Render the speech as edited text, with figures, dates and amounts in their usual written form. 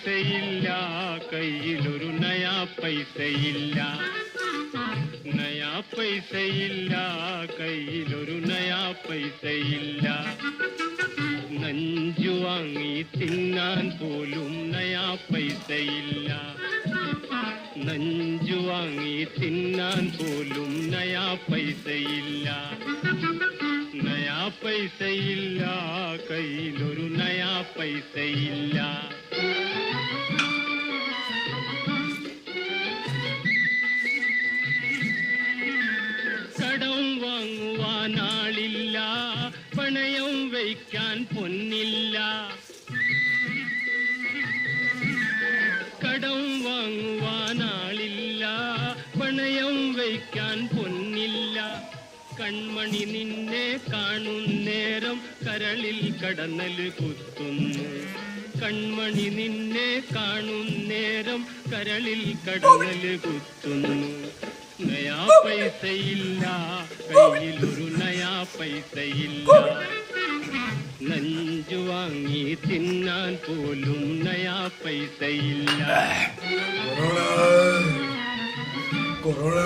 പൈസയില്ല, കയ്യിലൊരു നയാ പൈസയില്ല. നയാ പൈസയില്ല, കയ്യിലൊരു നയാ പൈസയില്ല. നഞ്ചു വാങ്ങി തിന്നാൻ പോലും നയാ പൈസയില്ല. നഞ്ചു വാങ്ങി തിന്നാൻ പോലും നയാ പൈസയില്ല. നയാ പൈസയില്ല, കയ്യിലൊരു നയാ പൈസയില്ല. കടം വാങ്ങുവാനാളില്ല, പണയം വയ്ക്കാൻ പൊന്നില്ല. കടം വാങ്ങുവാനാളില്ല, പണയം വയ്ക്കാൻ പൊന്നില്ല. കൺമണി നിന്നെ കാണുന്നേരം കരളിൽ കടന്നല് കുത്തുന്നു. കൺമണി നിന്നെ കാണുന്നേരം കരളിൽ കടന്നല് കുത്തുന്നു. നയാ പൈസയില്ല, കയ്യിലൊരു നയാ പൈസയില്ല. നഞ്ചു വാങ്ങി തിന്നാൻ പോലും നയാ പൈസയില്ല. കൊറോണ